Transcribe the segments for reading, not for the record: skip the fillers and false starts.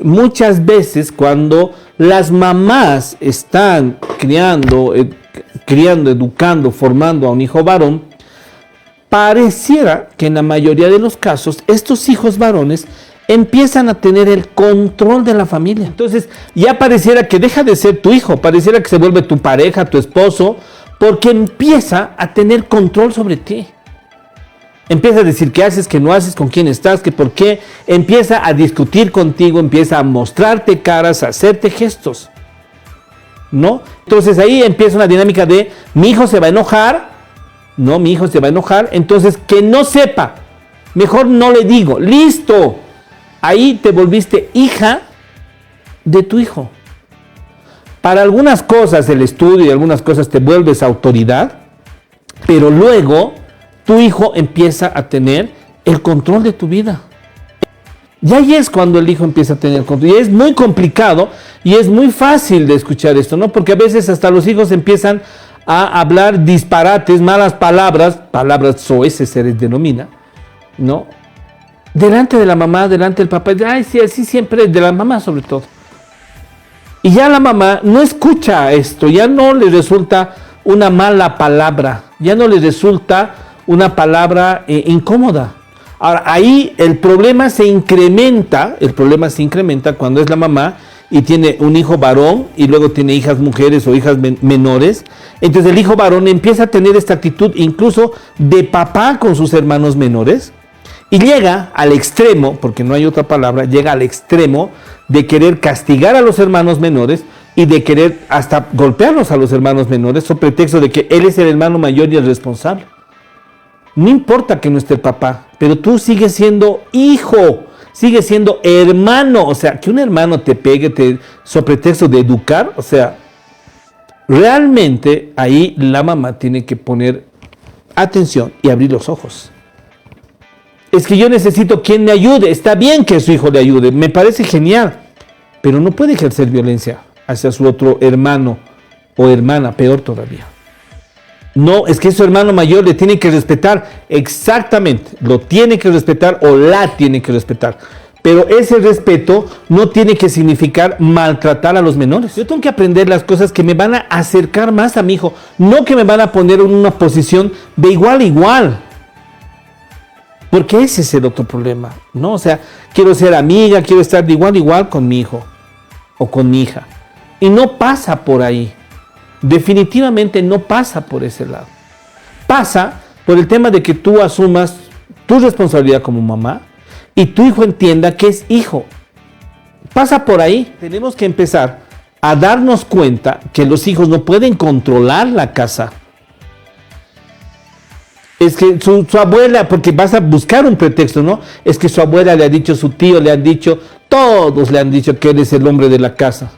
Muchas veces cuando las mamás están criando, educando, formando a un hijo varón, pareciera que en la mayoría de los casos estos hijos varones empiezan a tener el control de la familia. Entonces ya pareciera que deja de ser tu hijo, pareciera que se vuelve tu pareja, tu esposo, porque empieza a tener control sobre ti. Empieza a decir qué haces, qué no haces, con quién estás, qué por qué. Empieza a discutir contigo, empieza a mostrarte caras, a hacerte gestos, ¿no? Entonces ahí empieza una dinámica de mi hijo se va a enojar, ¿no? Mi hijo se va a enojar, entonces que no sepa, mejor no le digo, listo. Ahí te volviste hija de tu hijo. Para algunas cosas el estudio y algunas cosas te vuelves autoridad, pero luego tu hijo empieza a tener el control de tu vida. Y ahí es cuando el hijo empieza a tener control. Y es muy complicado y es muy fácil de escuchar esto, ¿no? Porque a veces hasta los hijos empiezan a hablar disparates, malas palabras, palabras soeces se les denomina, ¿no? Delante de la mamá, delante del papá. Ay, sí, así siempre, de la mamá sobre todo. Y ya la mamá no escucha esto, ya no le resulta una mala palabra, ya no le resulta una palabra incómoda. Ahora, ahí el problema se incrementa cuando es la mamá y tiene un hijo varón y luego tiene hijas mujeres o hijas menores. Entonces el hijo varón empieza a tener esta actitud incluso de papá con sus hermanos menores y llega al extremo, porque no hay otra palabra, llega al extremo de querer castigar a los hermanos menores y de querer hasta golpearlos a los hermanos menores sobre pretexto de que él es el hermano mayor y el responsable. No importa que no esté el papá, pero tú sigues siendo hijo, sigues siendo hermano. O sea, que un hermano te pegue sobre pretexto de educar, o sea, realmente ahí la mamá tiene que poner atención y abrir los ojos. Es que yo necesito quien me ayude. Está bien que su hijo le ayude, me parece genial, pero no puede ejercer violencia hacia su otro hermano o hermana, peor todavía. No, es que su hermano mayor le tiene que respetar, exactamente, lo tiene que respetar o la tiene que respetar. Pero ese respeto no tiene que significar maltratar a los menores. Yo tengo que aprender las cosas que me van a acercar más a mi hijo, no que me van a poner en una posición de igual a igual. Porque ese es el otro problema, ¿no? O sea, quiero ser amiga, quiero estar de igual a igual con mi hijo o con mi hija. Y no pasa por ahí. Definitivamente no pasa por ese lado. Pasa por el tema de que tú asumas tu responsabilidad como mamá y tu hijo entienda que es hijo. Pasa por ahí. Tenemos que empezar a darnos cuenta que los hijos no pueden controlar la casa. Es que su abuela, porque vas a buscar un pretexto, ¿no? Es que su abuela le ha dicho, su tío le han dicho, todos le han dicho que él es el hombre de la casa.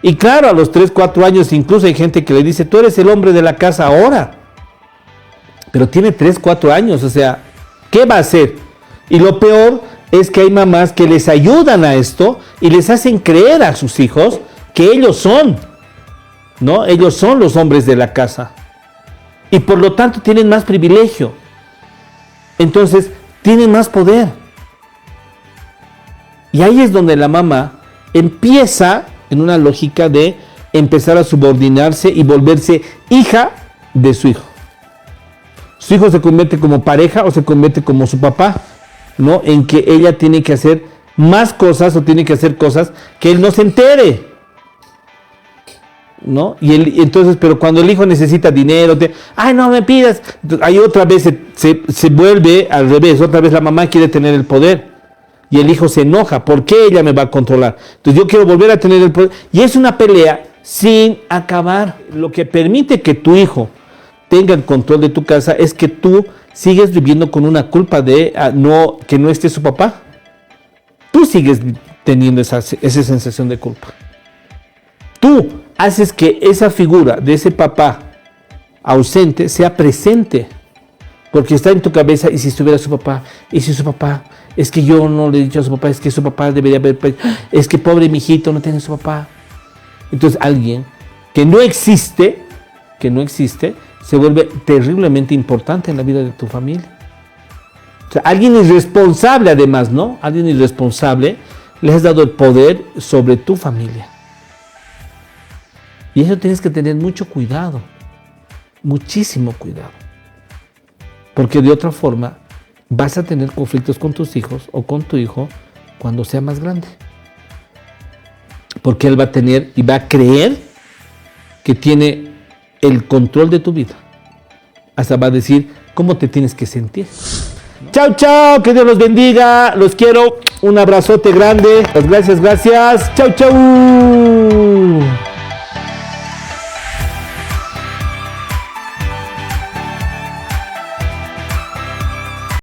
Y claro, a los 3, 4 años incluso hay gente que le dice, tú eres el hombre de la casa ahora. Pero tiene 3, 4 años, o sea, ¿qué va a hacer? Y lo peor es que hay mamás que les ayudan a esto y les hacen creer a sus hijos que ellos son, ¿no? Ellos son los hombres de la casa. Y por lo tanto tienen más privilegio. Entonces, tienen más poder. Y ahí es donde la mamá empieza en una lógica de empezar a subordinarse y volverse hija de su hijo. Su hijo se convierte como pareja o se convierte como su papá, ¿no? En que ella tiene que hacer más cosas o tiene que hacer cosas que él no se entere, ¿no? Y entonces, pero cuando el hijo necesita dinero, ay, no me pidas, ahí otra vez se vuelve al revés, otra vez la mamá quiere tener el poder. Y el hijo se enoja, ¿por qué ella me va a controlar? Entonces yo quiero volver a tener el poder. Y es una pelea sin acabar. Lo que permite que tu hijo tenga el control de tu casa es que tú sigues viviendo con una culpa de que no esté su papá. Tú sigues teniendo esa sensación de culpa. Tú haces que esa figura de ese papá ausente sea presente. Porque está en tu cabeza, y si estuviera su papá, y si su papá, es que yo no le he dicho a su papá, es que su papá debería haber, es que pobre mijito no tiene su papá. Entonces alguien que no existe, se vuelve terriblemente importante en la vida de tu familia. O sea, alguien irresponsable además, ¿no? Alguien irresponsable les has dado el poder sobre tu familia. Y eso tienes que tener mucho cuidado, muchísimo cuidado. Porque de otra forma vas a tener conflictos con tus hijos o con tu hijo cuando sea más grande. Porque él va a tener y va a creer que tiene el control de tu vida. Hasta va a decir cómo te tienes que sentir. Chao, chao, que Dios los bendiga, los quiero, un abrazote grande, gracias. Chao, chao.